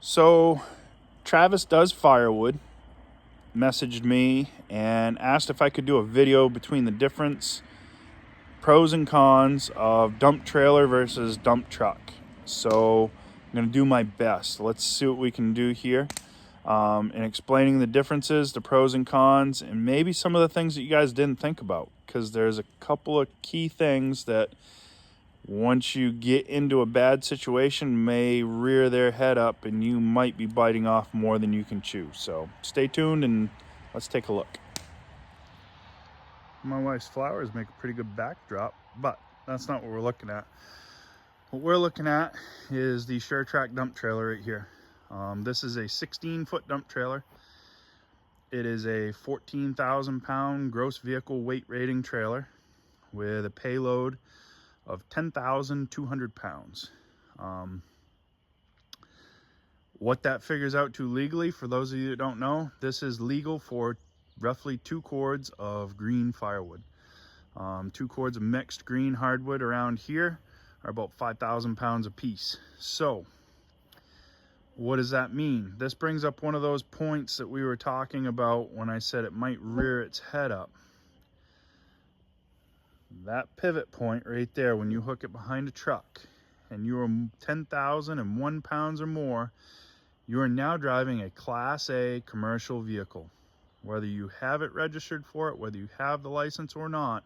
So Travis does Firewood messaged me and asked if I could do a video between the difference, pros and cons of dump trailer versus dump truck. So I'm going to do my best. Let's see what we can do here in explaining the differences, the pros and cons, and maybe some of the things that you guys didn't think about, because there's a couple of key things that once you get into a bad situation may rear their head up and you might be biting off more than you can chew. So stay tuned and let's take a look. My wife's flowers make a pretty good backdrop, but that's not what we're looking at. What we're looking at is the SureTrack dump trailer right here. This is a 16-foot dump trailer. It is a 14,000 pound gross vehicle weight rating trailer with a payload of 10,200 pounds. What that figures out to legally, for those of you that don't know, this is legal for roughly 2 cords of green firewood. 2 cords of mixed green hardwood around here are about 5,000 pounds a piece. So what does that mean? This brings up one of those points that we were talking about when I said it might rear its head up. That pivot point right there, when you hook it behind a truck and you are 10,001 pounds or more, you are now driving a Class A commercial vehicle. Whether you have it registered for it, whether you have the license or not,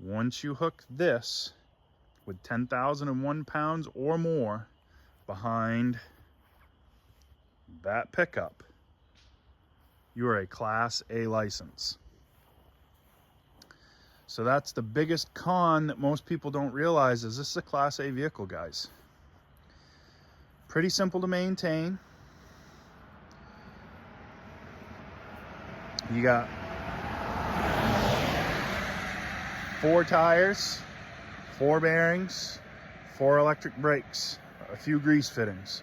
once you hook this with 10,001 pounds or more behind that pickup, you are a Class A license. So that's the biggest con that most people don't realize, is this is a Class A vehicle, guys. Pretty simple to maintain. You got 4 tires, 4 bearings, 4 electric brakes, a few grease fittings.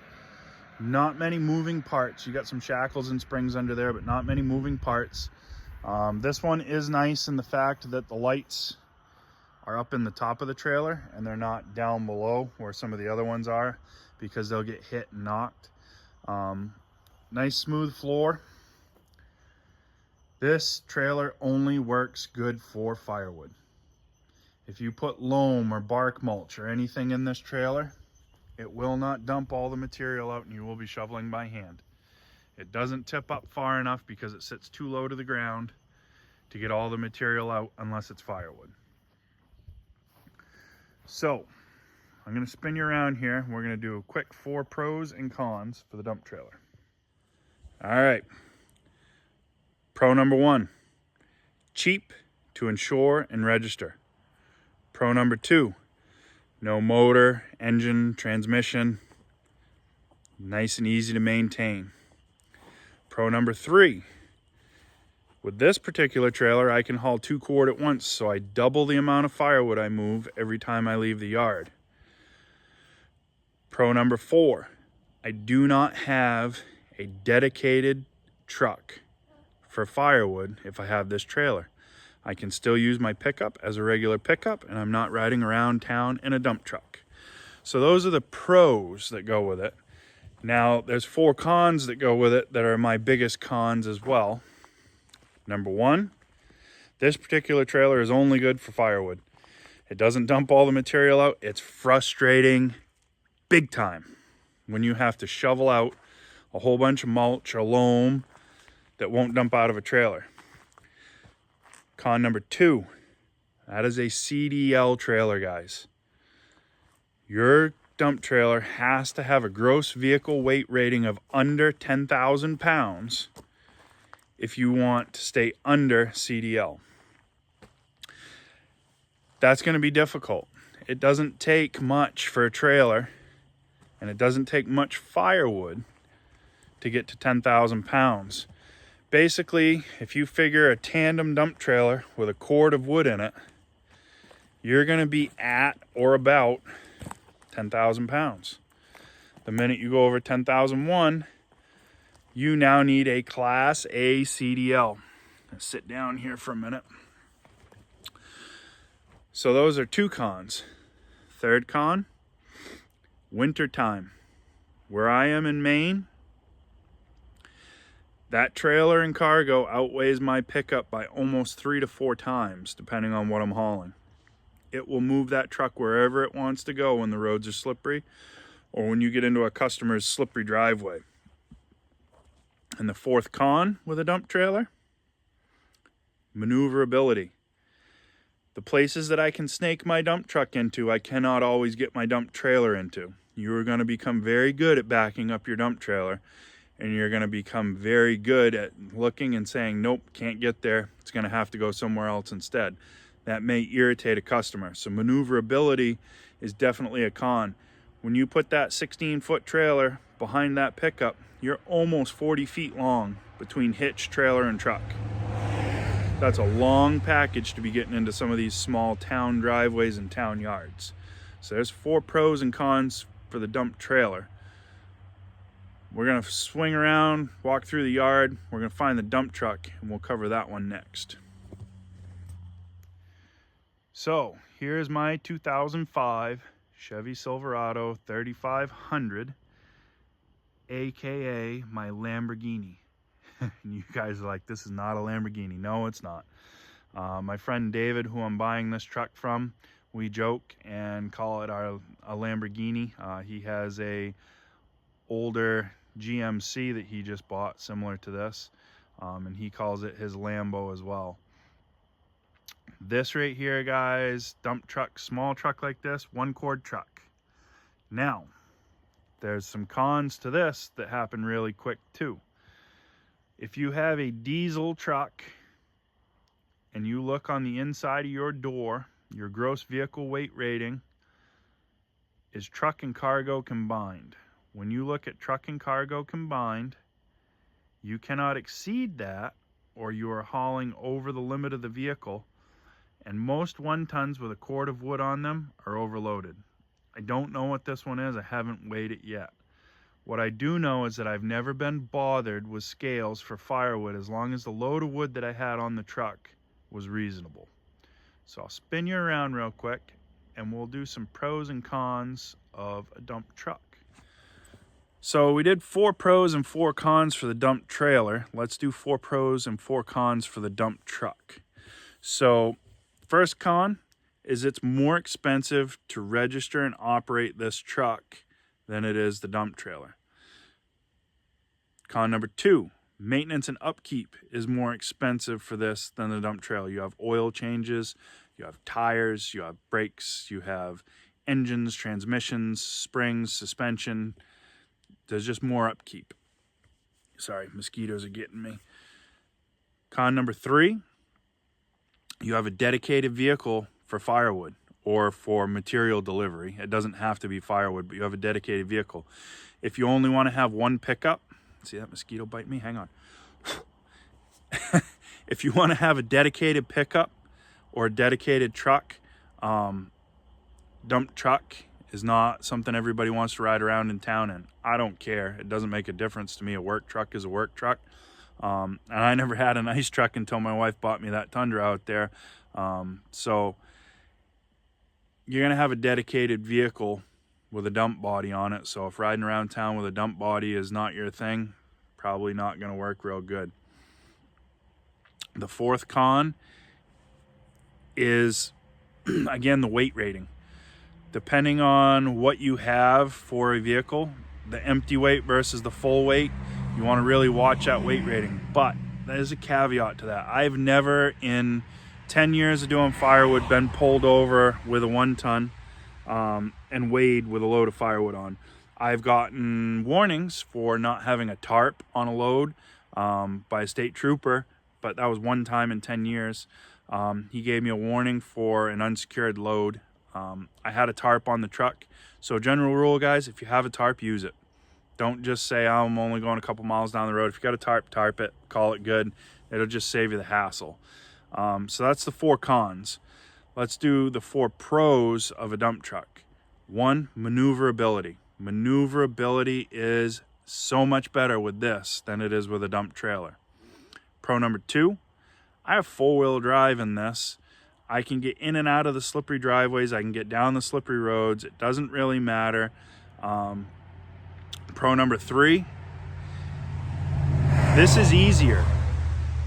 Not many moving parts. You got some shackles and springs under there, but not many moving parts. This one is nice in the fact that the lights are up in the top of the trailer and they're not down below where some of the other ones are, because they'll get hit and knocked. Nice smooth floor. This trailer only works good for firewood. If you put loam or bark mulch or anything in this trailer, it will not dump all the material out and you will be shoveling by hand. It doesn't tip up far enough because it sits too low to the ground to get all the material out unless it's firewood. So I'm going to spin you around here. We're going to do a quick 4 pros and cons for the dump trailer. All right. Pro number 1, cheap to insure and register. Pro number 2, no motor, engine, transmission, nice and easy to maintain. Pro number 3, with this particular trailer, I can haul 2 cord at once, so I double the amount of firewood I move every time I leave the yard. Pro number 4, I do not have a dedicated truck for firewood if I have this trailer. I can still use my pickup as a regular pickup, and I'm not riding around town in a dump truck. So those are the pros that go with it. Now, there's 4 cons that go with it that are my biggest cons as well. Number 1, this particular trailer is only good for firewood. It doesn't dump all the material out. It's frustrating big time when you have to shovel out a whole bunch of mulch or loam that won't dump out of a trailer. Con number 2, that is a CDL trailer, guys. Your dump trailer has to have a gross vehicle weight rating of under 10,000 pounds if you want to stay under CDL. That's going to be difficult. It doesn't take much for a trailer, and it doesn't take much firewood to get to 10,000 pounds. Basically, if you figure a tandem dump trailer with a cord of wood in it, you're going to be at or about 10,000 pounds. The minute you go over 10,001, you now need a Class A CDL. Let's sit down here for a minute. So those are 2 cons. Third con, winter time. Where I am in Maine, that trailer and cargo outweighs my pickup by almost 3 to 4 times, depending on what I'm hauling. It will move that truck wherever it wants to go when the roads are slippery or when you get into a customer's slippery driveway. And the fourth con with a dump trailer, maneuverability. The places that I can snake my dump truck into, I cannot always get my dump trailer into. You are going to become very good at backing up your dump trailer, and you're going to become very good at looking and saying, nope, can't get there. It's going to have to go somewhere else instead. That may irritate a customer. So maneuverability is definitely a con. When you put that 16-foot trailer behind that pickup, you're almost 40 feet long between hitch, trailer, and truck. That's a long package to be getting into some of these small town driveways and town yards. So there's 4 pros and cons for the dump trailer. We're going to swing around, walk through the yard. We're going to find the dump truck, and we'll cover that one next. So here's my 2005 Chevy Silverado 3500, aka my Lamborghini. And you guys are like, this is not a Lamborghini. No, it's not. My friend David, who I'm buying this truck from, we joke and call it a Lamborghini. He has a older GMC that he just bought similar to this, and he calls it his Lambo as well. This right here, guys, dump truck, small truck like this, 1-cord truck. Now, there's some cons to this that happen really quick too. If you have a diesel truck and you look on the inside of your door, your gross vehicle weight rating is truck and cargo combined. When you look at truck and cargo combined, you cannot exceed that or you are hauling over the limit of the vehicle, and most 1-tons with a cord of wood on them are overloaded. I don't know what this one is. I haven't weighed it yet. What I do know is that I've never been bothered with scales for firewood as long as the load of wood that I had on the truck was reasonable. So I'll spin you around real quick and we'll do some pros and cons of a dump truck. So we did 4 pros and 4 cons for the dump trailer. Let's do 4 pros and 4 cons for the dump truck. So first con is it's more expensive to register and operate this truck than it is the dump trailer. Con number 2, maintenance and upkeep is more expensive for this than the dump trailer. You have oil changes, you have tires, you have brakes, you have engines, transmissions, springs, suspension. There's just more upkeep. Sorry, mosquitoes are getting me. Con number 3, you have a dedicated vehicle for firewood or for material delivery. It doesn't have to be firewood, but you have a dedicated vehicle. If you only want to have one pickup, see that mosquito bite me? Hang on. If you want to have a dedicated pickup or a dedicated truck, dump truck is not something everybody wants to ride around in town in. I don't care. It doesn't make a difference to me. A work truck is a work truck. And I never had a nice truck until my wife bought me that Tundra out there. So you're going to have a dedicated vehicle with a dump body on it. So if riding around town with a dump body is not your thing, probably not going to work real good. The fourth con is, again, the weight rating. Depending on what you have for a vehicle, the empty weight versus the full weight, you want to really watch that weight rating. But there's a caveat to that. I've never in 10 years of doing firewood been pulled over with a 1-ton and weighed with a load of firewood on. I've gotten warnings for not having a tarp on a load by a state trooper, but that was one time in 10 years. He gave me a warning for an unsecured load. I had a tarp on the truck. So general rule, guys, if you have a tarp, use it. Don't just say, oh, I'm only going a couple miles down the road. If you got a tarp, tarp it, call it good. It'll just save you the hassle. So that's the 4 cons. Let's do the 4 pros of a dump truck. 1, maneuverability. Maneuverability is so much better with this than it is with a dump trailer. Pro number 2, I have 4-wheel drive in this. I can get in and out of the slippery driveways. I can get down the slippery roads. It doesn't really matter. pro number 3. This is easier.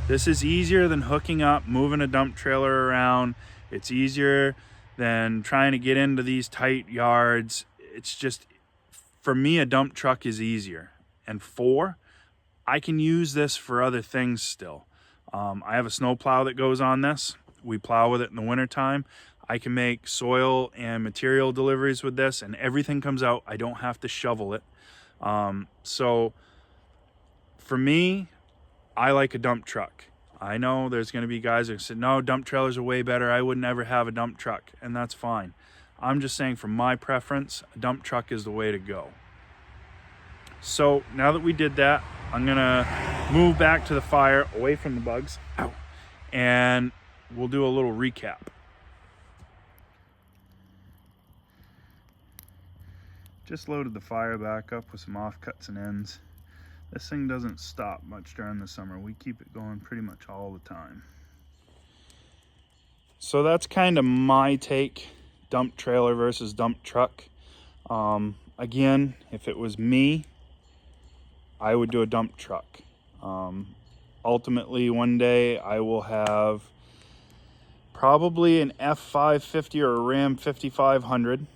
This is easier than hooking up, moving a dump trailer around. It's easier than trying to get into these tight yards. It's just, for me, a dump truck is easier. And 4, I can use this for other things still. I have a snow plow that goes on this. We plow with it in the wintertime. I can make soil and material deliveries with this, and everything comes out. I don't have to shovel it. So for me, I like a dump truck. I know there's going to be guys that say, no, dump trailers are way better. I would never have a dump truck, and that's fine. I'm just saying, for my preference, a dump truck is the way to go. So now that we did that, I'm going to move back to the fire, away from the bugs, and we'll do a little recap. Just loaded the fire back up with some offcuts and ends. This thing doesn't stop much during the summer. We keep it going pretty much all the time. So that's kind of my take, dump trailer versus dump truck. Again, if it was me, I would do a dump truck. Ultimately, one day I will have probably an F550 or a Ram 5500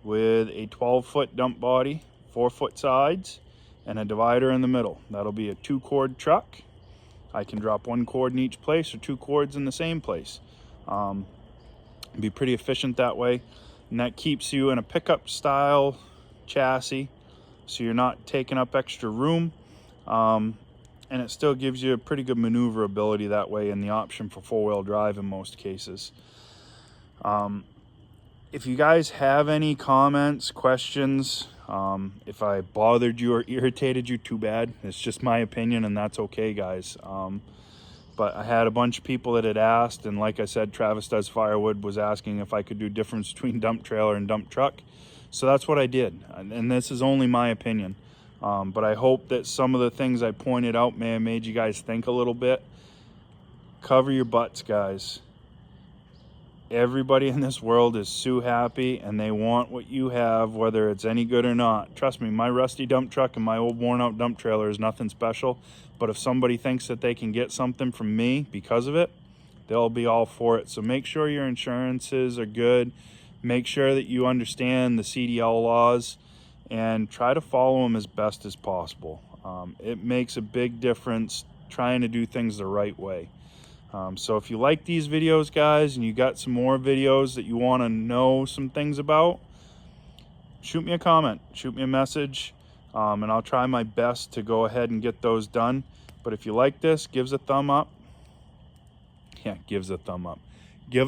with a 12-foot dump body, 4-foot sides, and a divider in the middle. That'll be a 2-cord truck. I can drop 1 cord in each place or 2 cords in the same place. Be pretty efficient that way, and that keeps you in a pickup style chassis, so you're not taking up extra room, and it still gives you a pretty good maneuverability that way, and the option for 4-wheel drive in most cases. If you guys have any comments, questions, if I bothered you or irritated you, too bad. It's just my opinion, and that's okay, guys. But I had a bunch of people that had asked, and like I said, Travis Does Firewood was asking if I could do difference between dump trailer and dump truck. So that's what I did, and this is only my opinion. But I hope that some of the things I pointed out may have made you guys think a little bit. Cover your butts, guys. Everybody in this world is so happy, and they want what you have, whether it's any good or not. Trust me, my rusty dump truck and my old worn out dump trailer is nothing special, but if somebody thinks that they can get something from me because of it, they'll be all for it. So make sure your insurances are good. Make sure that you understand the CDL laws and try to follow them as best as possible. It makes a big difference trying to do things the right way. So if you like these videos, guys, and you got some more videos that you want to know some things about, shoot me a comment, shoot me a message, and I'll try my best to go ahead and get those done. But if you like this, give us a thumb up. Yeah, give a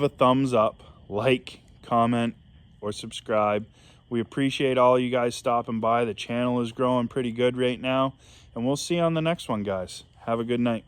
thumbs up, like, comment, or subscribe. We appreciate all you guys stopping by. The channel is growing pretty good right now, and we'll see you on the next one, guys. Have a good night.